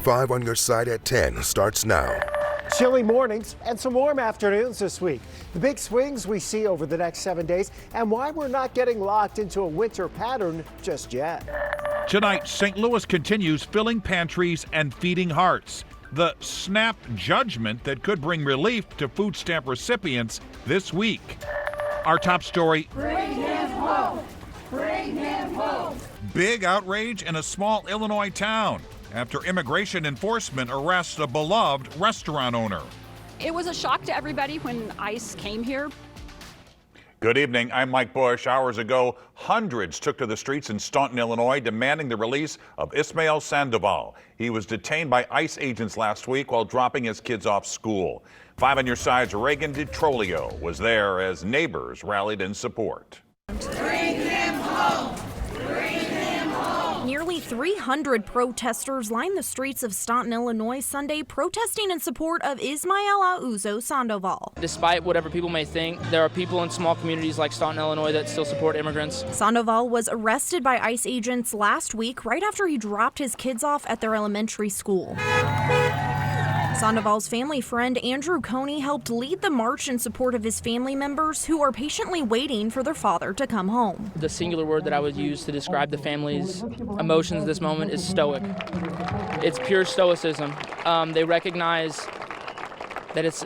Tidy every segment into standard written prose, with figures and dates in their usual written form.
5 on your side at 10 starts now. Chilly mornings and some warm afternoons this week. The big swings we see over the next 7 days and why we're not getting locked into a winter pattern just yet. Tonight, St. Louis continues filling pantries and feeding hearts. The SNAP judgment that could bring relief to food stamp recipients this week. Our top story. Bring him home. Bring him home. Big outrage in a small Illinois town after immigration enforcement arrests a beloved restaurant owner. It was a shock to everybody when ICE came here. Good evening, I'm Mike Bush. Hours ago, hundreds took to the streets in Staunton, Illinois, demanding the release of Ismael Sandoval. He was detained by ICE agents last week while dropping his kids off school. 5 on your side's Reagan DiTrolio was there as neighbors rallied in support. Bring him home. Bring him home. Nearly 300 protesters lined the streets of Staunton, Illinois Sunday protesting in support of Ismael Auzo Sandoval. Despite whatever people may think, there are people in small communities like Staunton, Illinois that still support immigrants. Sandoval was arrested by ICE agents last week right after he dropped his kids off at their elementary school. Sandoval's family friend Andrew Coney helped lead the march in support of his family members who are patiently waiting for their father to come home. The singular word that I would use to describe the family's emotions this moment is stoic. It's pure stoicism. They recognize that it's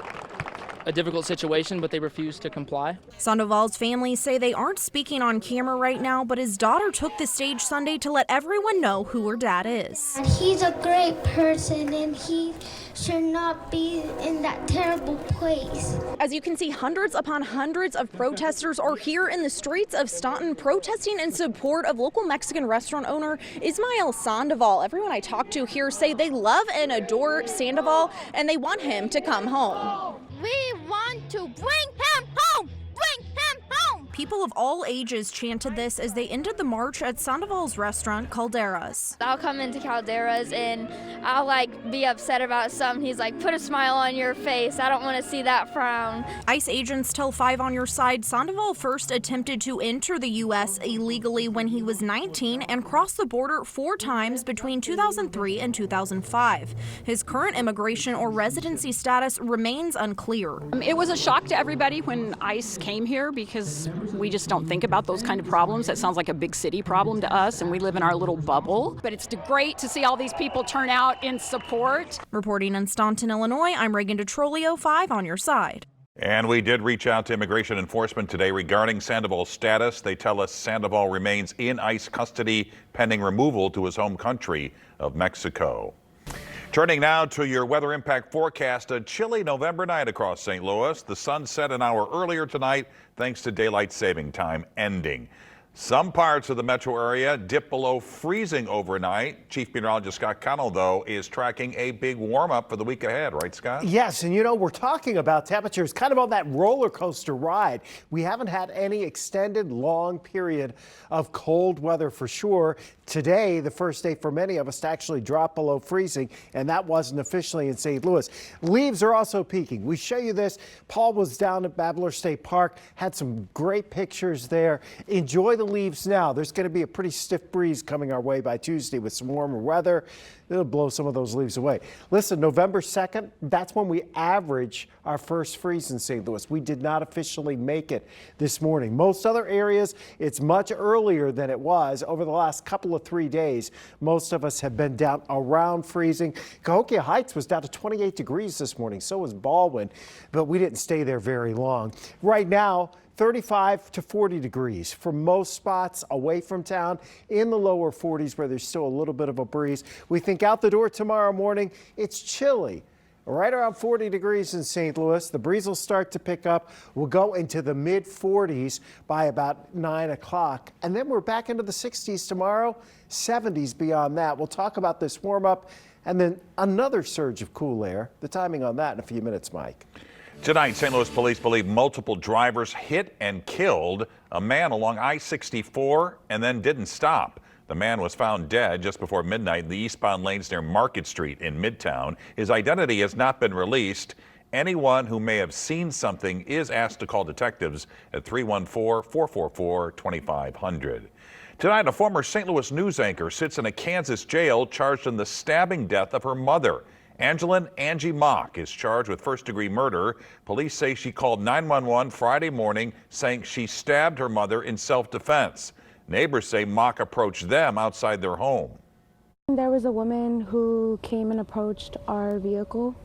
a difficult situation, but they refuse to comply. Sandoval's family say they aren't speaking on camera right now, but his daughter took the stage Sunday to let everyone know who her dad is. He's a great person and he should not be in that terrible place. As you can see, hundreds upon hundreds of protesters are here in the streets of Staunton protesting in support of local Mexican restaurant owner Ismael Sandoval. Everyone I talk to here say they love and adore Sandoval and they want him to come home. We want to bring him home! Bring him home! People of all ages chanted this as they ended the march at Sandoval's restaurant, Calderas. I'll come into Calderas and I'll be upset about something. He's like, put a smile on your face. I don't want to see that frown. ICE agents tell 5 on your side Sandoval first attempted to enter the U.S. illegally when he was 19 and crossed the border 4 times between 2003 and 2005. His current immigration or residency status remains unclear. It was a shock to everybody when ICE came here because we just don't think about those kind of problems. That sounds like a big city problem to us, and we live in our little bubble. But it's great to see all these people turn out in support. Reporting in Staunton, Illinois, I'm Reagan DiTrolio, 5 on your side. And we did reach out to immigration enforcement today regarding Sandoval's status. They tell us Sandoval remains in ICE custody pending removal to his home country of Mexico. Turning now to your weather impact forecast. A chilly November night across St. Louis. The sun set an hour earlier tonight thanks to daylight saving time ending. Some parts of the metro area dip below freezing overnight. Chief Meteorologist Scott Connell, though, is tracking a big warm-up for the week ahead. Right, Scott? Yes, and we're talking about temperatures kind of on that roller coaster ride. We haven't had any extended long period of cold weather for sure. Today, the first day for many of us to actually drop below freezing, and that wasn't officially in St. Louis. Leaves are also peaking. We show you this. Paul was down at Babbler State Park, had some great pictures there. Enjoy the leaves now. There's going to be a pretty stiff breeze coming our way by Tuesday with some warmer weather. It'll blow some of those leaves away. Listen, November 2nd, that's when we average our first freeze in St. Louis. We did not officially make it this morning. Most other areas, it's much earlier than it was. Over the last couple of 3 days, most of us have been down around freezing. Cahokia Heights was down to 28 degrees this morning. So was Baldwin, but we didn't stay there very long. Right now, 35 to 40 degrees for most spots away from town, in the lower 40s where there's still a little bit of a breeze. We think out the door tomorrow morning, it's chilly. Right around 40 degrees in St. Louis. The breeze will start to pick up. We'll go into the mid 40s by about 9 o'clock. And then we're back into the 60s tomorrow, 70s beyond that. We'll talk about this warm up and then another surge of cool air. The timing on that in a few minutes, Mike. Tonight, St. Louis police believe multiple drivers hit and killed a man along I-64 and then didn't stop. The man was found dead just before midnight in the eastbound lanes near Market Street in Midtown. His identity has not been released. Anyone who may have seen something is asked to call detectives at 314-444-2500. Tonight, a former St. Louis news anchor sits in a Kansas jail charged in the stabbing death of her mother. Angie Mock is charged with first-degree murder. Police say she called 911 Friday morning saying she stabbed her mother in self-defense. Neighbors say Mock approached them outside their home. There was a woman who came and approached our vehicle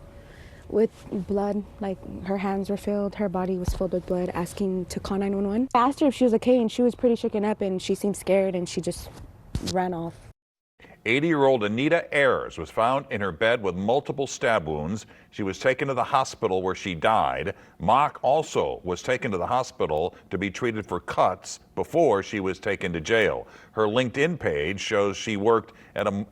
with blood, like her hands were filled, her body was filled with blood, asking to call 911. I asked her if she was okay, and she was pretty shaken up, and she seemed scared, and she just ran off. 80-year-old Anita Ayers was found in her bed with multiple stab wounds. She was taken to the hospital where she died. Mock also was taken to the hospital to be treated for cuts before she was taken to jail. Her LinkedIn page shows she worked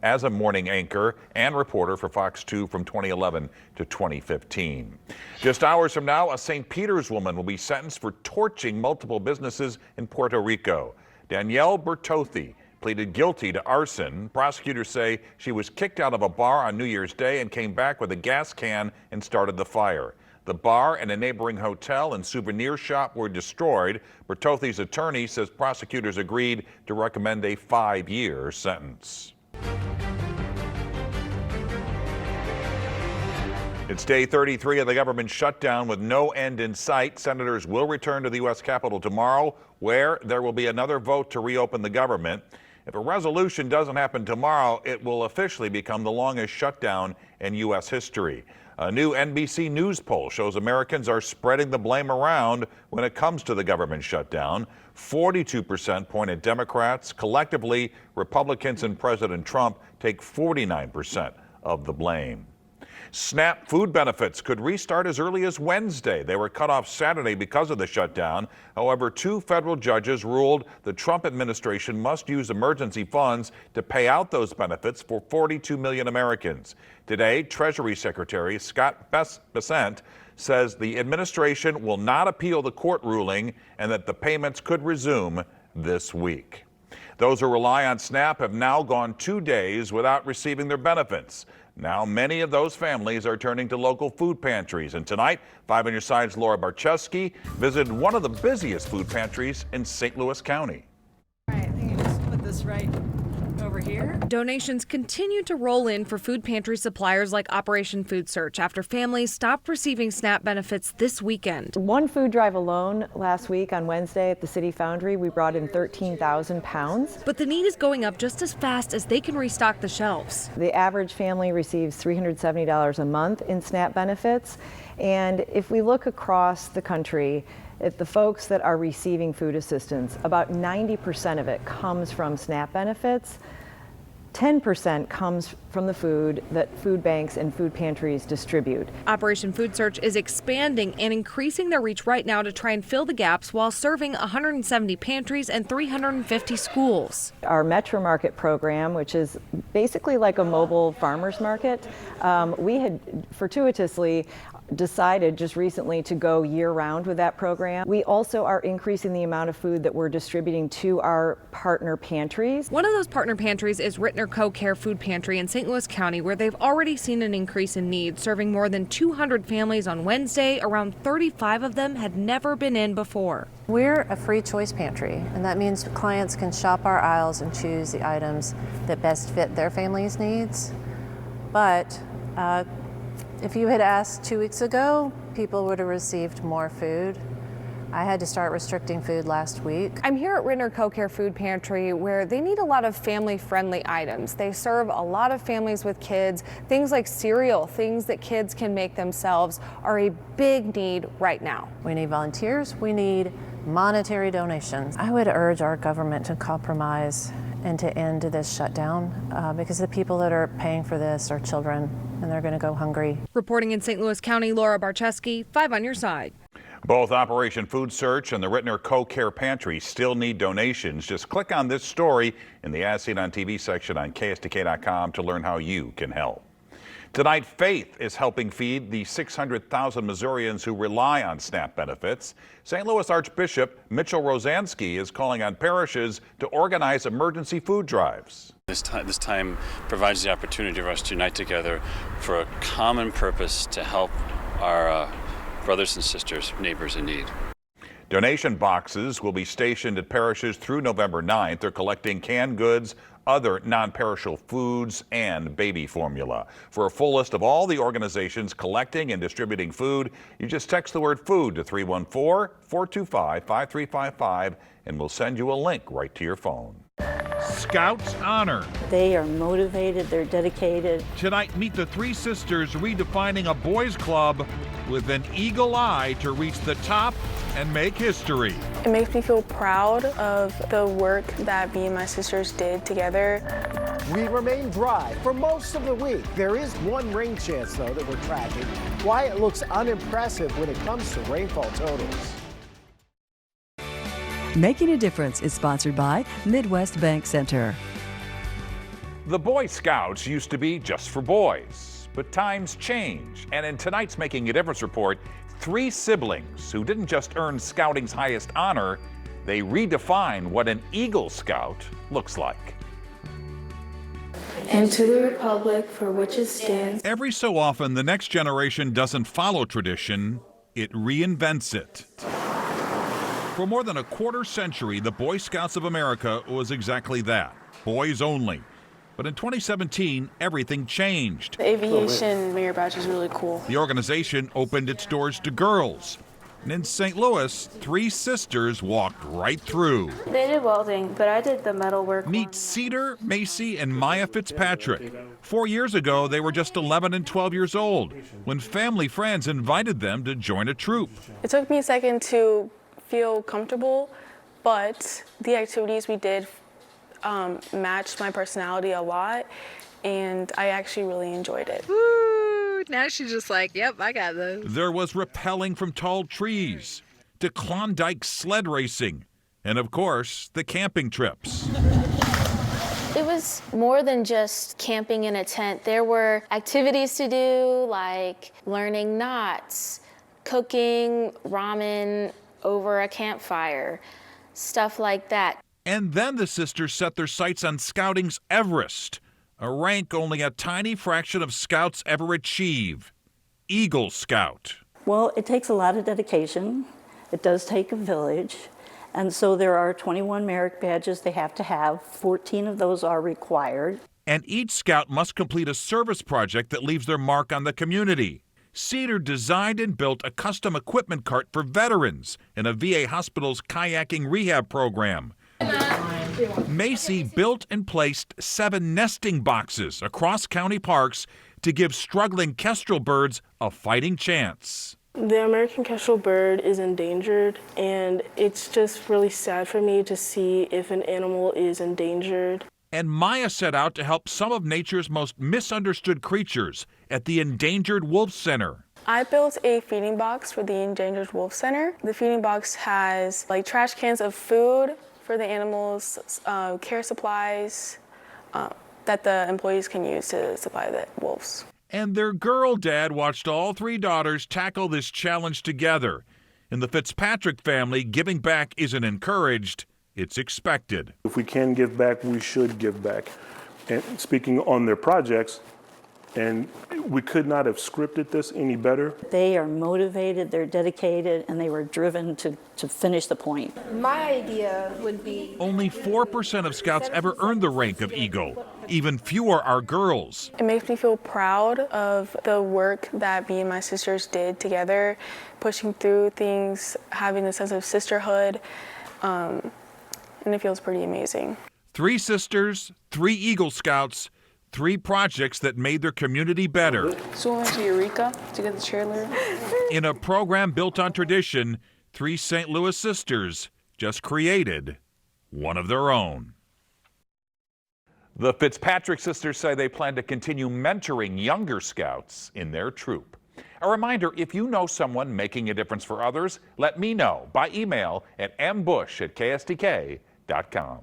as a morning anchor and reporter for Fox 2 from 2011 to 2015. Just hours from now, a St. Peter's woman will be sentenced for torching multiple businesses in Puerto Rico. Danielle Bertozzi pleaded guilty to arson. Prosecutors say she was kicked out of a bar on New Year's Day and came back with a gas can and started the fire. The bar and a neighboring hotel and souvenir shop were destroyed. Bertozzi's attorney says prosecutors agreed to recommend a 5-year sentence. It's day 33 of the government shutdown with no end in sight. Senators will return to the U.S. Capitol tomorrow, where there will be another vote to reopen the government. If a resolution doesn't happen tomorrow, it will officially become the longest shutdown in U.S. history. A new NBC News poll shows Americans are spreading the blame around when it comes to the government shutdown. 42% point at Democrats. Collectively, Republicans and President Trump take 49% of the blame. SNAP food benefits could restart as early as Wednesday. They were cut off Saturday because of the shutdown. However, 2 federal judges ruled the Trump administration must use emergency funds to pay out those benefits for 42 million Americans. Today, Treasury Secretary Scott Bessent says the administration will not appeal the court ruling and that the payments could resume this week. Those who rely on SNAP have now gone 2 days without receiving their benefits. Now, many of those families are turning to local food pantries. And tonight, 5 on Your Side's Laura Barczewski visited one of the busiest food pantries in St. Louis County. All right, I think you just put this right over here. Donations continue to roll in for food pantry suppliers like Operation Food Search after families stopped receiving SNAP benefits this weekend. One food drive alone last week on Wednesday at the City Foundry, we brought in 13,000 pounds. But the need is going up just as fast as they can restock the shelves. The average family receives $370 a month in SNAP benefits. And if we look across the country, at the folks that are receiving food assistance, about 90% of it comes from SNAP benefits. 10% comes from the food that food banks and food pantries distribute. Operation Food Search is expanding and increasing their reach right now to try and fill the gaps while serving 170 pantries and 350 schools. Our Metro Market program, which is basically like a mobile farmers market, we had fortuitously decided just recently to go year-round with that program. We also are increasing the amount of food that we're distributing to our partner pantries. One of those partner pantries is Rittner Co-Care Food Pantry in St. Louis County, where they've already seen an increase in need, serving more than 200 families on Wednesday. Around 35 of them had never been in before. We're a free choice pantry, and that means clients can shop our aisles and choose the items that best fit their family's needs. But if you had asked 2 weeks ago, people would have received more food. I had to start restricting food last week. I'm here at Rittner Co-Care Food Pantry, where they need a lot of family-friendly items. They serve a lot of families with kids. Things like cereal, things that kids can make themselves, are a big need right now. We need volunteers. We need monetary donations. I would urge our government to compromise and to end this shutdown because the people that are paying for this are children, and they're going to go hungry. Reporting in St. Louis County, Laura Barczewski, 5 on Your Side. Both Operation Food Search and the Rittner Co-Care Pantry still need donations. Just click on this story in the As Seen on TV section on KSDK.com to learn how you can help. Tonight, Faith is helping feed the 600,000 Missourians who rely on SNAP benefits. St. Louis Archbishop Mitchell Rosansky is calling on parishes to organize emergency food drives. This time provides the opportunity for us to unite together for a common purpose to help our brothers and sisters, neighbors in need. Donation boxes will be stationed at parishes through November 9th. They're collecting canned goods, other non-perishable foods, and baby formula. For a full list of all the organizations collecting and distributing food, you just text the word food to 314-425-5355 and we'll send you a link right to your phone. Scouts Honor. They are motivated, they're dedicated. Tonight, meet the three sisters redefining a boys' club with an eagle eye to reach the top and make history. It makes me feel proud of the work that me and my sisters did together. We remain dry for most of the week. There is one rain chance, though, that we're tracking. Why it looks unimpressive when it comes to rainfall totals. Making a Difference is sponsored by Midwest Bank Center. The Boy Scouts used to be just for boys, but times change. And in tonight's Making a Difference report, 3 siblings who didn't just earn scouting's highest honor, they redefine what an Eagle Scout looks like. And to the republic for which it stands. Every so often, the next generation doesn't follow tradition, it reinvents it. For more than a quarter century, the Boy Scouts of America was exactly that, boys only. But in 2017, everything changed. The aviation mirror badge is really cool. The organization opened its doors to girls. And in St. Louis, 3 sisters walked right through. They did welding, but I did the metal work. Meet Cedar, Macy, and Maya Fitzpatrick. 4 years ago, they were just 11 and 12 years old when family friends invited them to join a troop. It took me a second to feel comfortable, but the activities we did matched my personality a lot, and I actually really enjoyed it. Woo! Now she's just like, yep, I got those. There was rappelling from tall trees, to Klondike sled racing, and of course, the camping trips. It was more than just camping in a tent. There were activities to do, like learning knots, cooking ramen over a campfire, stuff like that. And then the sisters set their sights on Scouting's Everest, a rank only a tiny fraction of Scouts ever achieve, Eagle Scout. Well, it takes a lot of dedication. It does take a village. And so there are 21 merit badges they have to have. 14 of those are required. And each Scout must complete a service project that leaves their mark on the community. Cedar designed and built a custom equipment cart for veterans in a VA hospital's kayaking rehab program. Macy built and placed 7 nesting boxes across county parks to give struggling kestrel birds a fighting chance. The American kestrel bird is endangered, and it's just really sad for me to see if an animal is endangered. And Maya set out to help some of nature's most misunderstood creatures at the Endangered Wolf Center. I built a feeding box for the Endangered Wolf Center. The feeding box has like trash cans of food for the animals, care supplies that the employees can use to supply the wolves. And their girl dad watched all 3 daughters tackle this challenge together. In the Fitzpatrick family, giving back isn't encouraged, it's expected. If we can give back, we should give back. And speaking on their projects, and we could not have scripted this any better. They are motivated, they're dedicated, and they were driven to finish the point. My idea would be... Only 4% of Scouts ever earned the rank of Eagle. Even fewer are girls. It makes me feel proud of the work that me and my sisters did together, pushing through things, having a sense of sisterhood, and it feels pretty amazing. 3 sisters, 3 Eagle Scouts, 3 projects that made their community better. So we went to Eureka to get the cheerleader. In a program built on tradition, 3 St. Louis sisters just created one of their own. The Fitzpatrick sisters say they plan to continue mentoring younger Scouts in their troop. A reminder, if you know someone making a difference for others, let me know by email at mbush@ksdk.com.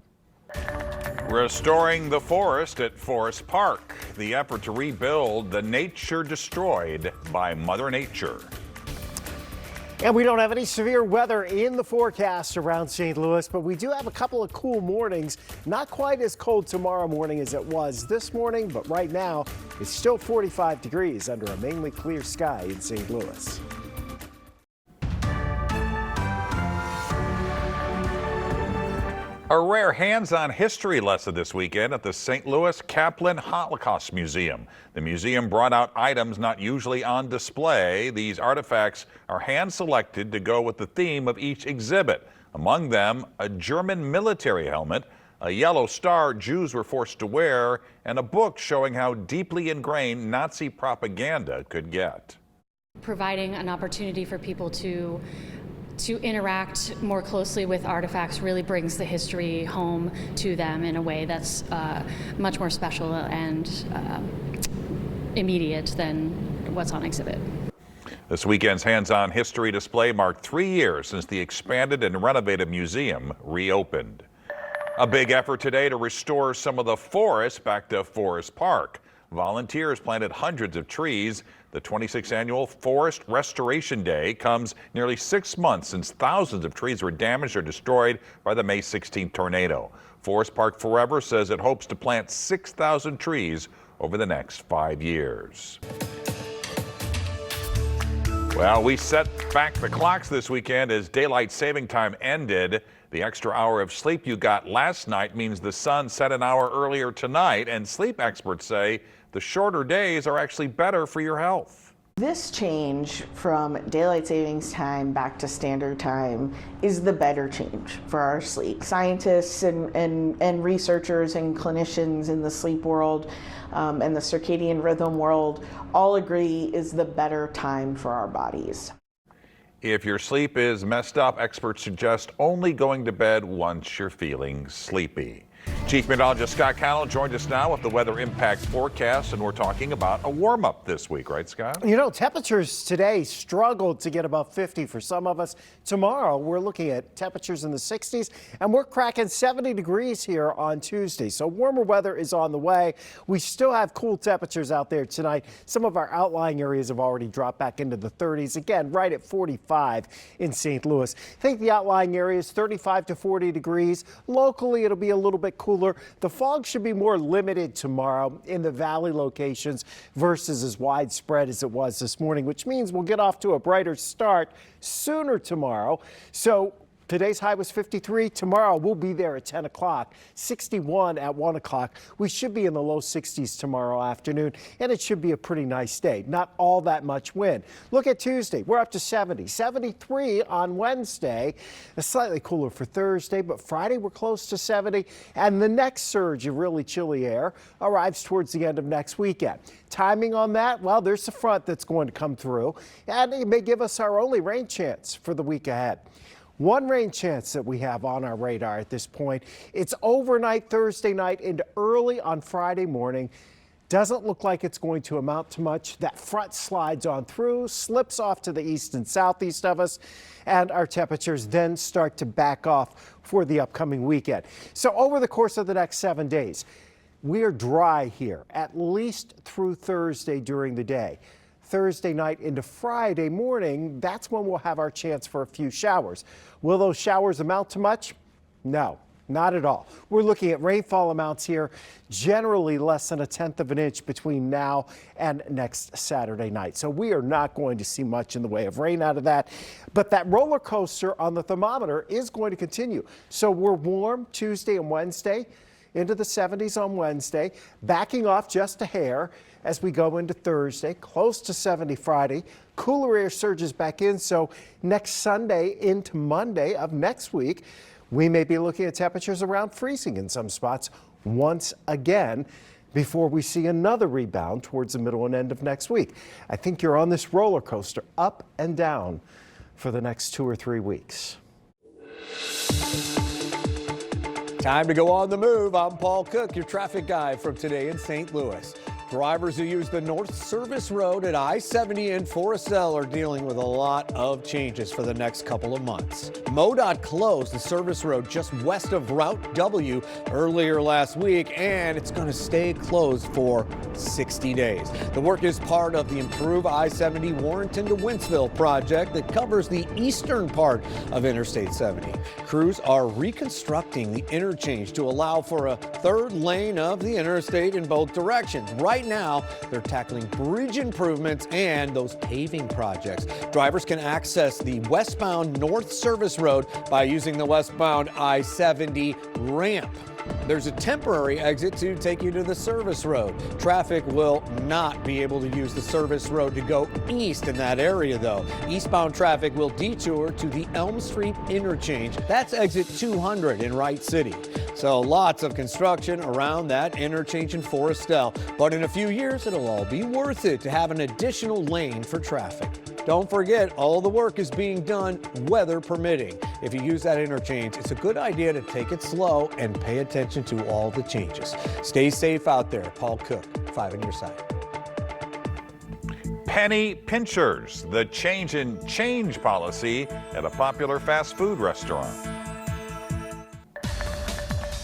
Restoring the forest at Forest Park, the effort to rebuild the nature destroyed by Mother Nature. And we don't have any severe weather in the forecast around St. Louis, but we do have a couple of cool mornings. Not quite as cold tomorrow morning as it was this morning, but right now it's still 45 degrees under a mainly clear sky in St. Louis. A rare hands-on history lesson this weekend at the St. Louis Kaplan Holocaust Museum. The museum brought out items not usually on display. These artifacts are hand-selected to go with the theme of each exhibit. Among them, a German military helmet, a yellow star Jews were forced to wear, and a book showing how deeply ingrained Nazi propaganda could get. Providing an opportunity for people to interact more closely with artifacts really brings the history home to them in a way that's much more special and immediate than what's on exhibit. This weekend's hands-on history display marked 3 years since the expanded and renovated museum reopened. A big effort today to restore some of the forest back to Forest Park. Volunteers planted hundreds of trees. The 26th annual Forest Restoration Day comes nearly 6 months since thousands of trees were damaged or destroyed by the May 16th tornado. Forest Park Forever says it hopes to plant 6,000 trees over the next 5 years. Well, we set back the clocks this weekend as daylight saving time ended. The extra hour of sleep you got last night means the sun set an hour earlier tonight, and sleep experts say the shorter days are actually better for your health. This change from daylight savings time back to standard time is the better change for our sleep. Scientists and researchers and clinicians in the sleep world and the circadian rhythm world all agree is the better time for our bodies. If your sleep is messed up, experts suggest only going to bed once you're feeling sleepy. Chief Meteorologist Scott Connell joined us now with the weather impact forecast, and we're talking about a warm-up this week, right, Scott? You know, temperatures today struggled to get above 50 for some of us. Tomorrow, we're looking at temperatures in the 60s, and we're cracking 70 degrees here on Tuesday. So warmer weather is on the way. We still have cool temperatures out there tonight. Some of our outlying areas have already dropped back into the 30s. Again, right at 45 in St. Louis. I think the outlying areas 35 to 40 degrees. Locally, it'll be a little bit cooler. The fog should be more limited tomorrow in the valley locations versus as widespread as it was this morning, which means we'll get off to a brighter start sooner tomorrow. So today's high was 53. Tomorrow we'll be there at 10 o'clock, 61 at 1 o'clock. We should be in the low 60s tomorrow afternoon, and it should be a pretty nice day. Not all that much wind. Look at Tuesday. We're up to 70, 73 on Wednesday. It's slightly cooler for Thursday, but Friday we're close to 70. And the next surge of really chilly air arrives towards the end of next weekend. Timing on that, well, there's a front that's going to come through, and it may give us our only rain chance for the week ahead. One rain chance that we have on our radar at this point. It's overnight Thursday night into early on Friday morning. Doesn't look like it's going to amount to much. That front slides on through, slips off to the east and southeast of us, and our temperatures then start to back off for the upcoming weekend. So over the course of the next 7 days, we are dry here, at least through Thursday during the day. Thursday night into Friday morning, that's when we'll have our chance for a few showers. Will those showers amount to much? No, not at all. We're looking at rainfall amounts here, generally less than 1/10 of an inch between now and next Saturday night. So we are not going to see much in the way of rain out of that. But that roller coaster on the thermometer is going to continue. So we're warm Tuesday and Wednesday, into the 70s on Wednesday, backing off just a hair as we go into Thursday, close to 70 Friday. Cooler air surges back in, so next Sunday into Monday of next week, we may be looking at temperatures around freezing in some spots once again before we see another rebound towards the middle and end of next week. I think you're on this roller coaster up and down for the next 2 or 3 weeks. Time to go on the move. I'm Paul Cook, your traffic guide from today in St. Louis. Drivers who use the North Service Road at I-70 in Forest Hill are dealing with a lot of changes for the next couple of months. MoDOT closed the service road just west of Route W earlier last week, and it's going to stay closed for 60 days. The work is part of the Improve I-70 Warrenton to Wentzville project that covers the eastern part of Interstate 70. Crews are reconstructing the interchange to allow for a third lane of the interstate in both directions. Right right now, they're tackling bridge improvements and those paving projects. Drivers can access the westbound North Service Road by using the westbound I-70 ramp. There's a temporary exit to take you to the service road. Traffic will not be able to use the service road to go east in that area, though. Eastbound traffic will detour to the Elm Street interchange. That's exit 200 in Wright City. So lots of construction around that interchange in Forestell. But in a few years, it'll all be worth it to have an additional lane for traffic. Don't forget, all the work is being done weather permitting. If you use that interchange, it's a good idea to take it slow and pay attention to all the changes. Stay safe out there. Paul Cook, 5 on your side. Penny pinchers, the change in change policy at a popular fast food restaurant.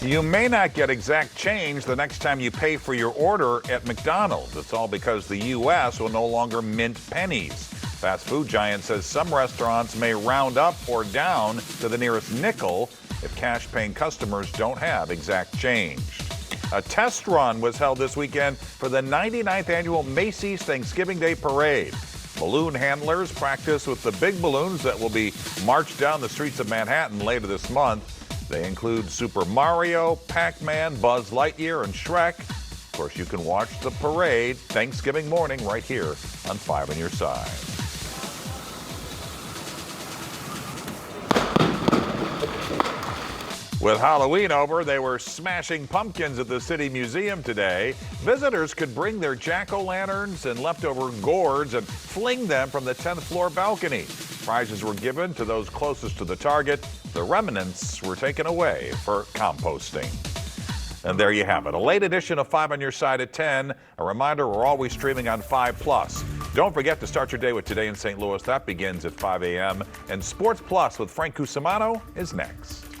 You may not get exact change the next time you pay for your order at McDonald's. It's all because the U.S. will no longer mint pennies. Fast food giant says some restaurants may round up or down to the nearest nickel if cash-paying customers don't have exact change. A test run was held this weekend for the 99th annual Macy's Thanksgiving Day Parade. Balloon handlers practice with the big balloons that will be marched down the streets of Manhattan later this month. They include Super Mario, Pac-Man, Buzz Lightyear, and Shrek. Of course, you can watch the parade Thanksgiving morning right here on 5 on Your Side. With Halloween over, they were smashing pumpkins at the City Museum today. Visitors could bring their jack-o'-lanterns and leftover gourds and fling them from the 10th floor balcony. Prizes were given to those closest to the target. The remnants were taken away for composting. And there you have it, a late edition of 5 on Your Side at 10. A reminder, we're always streaming on 5+. Don't forget to start your day with Today in St. Louis. That begins at 5 a.m. And Sports Plus with Frank Cusimano is next.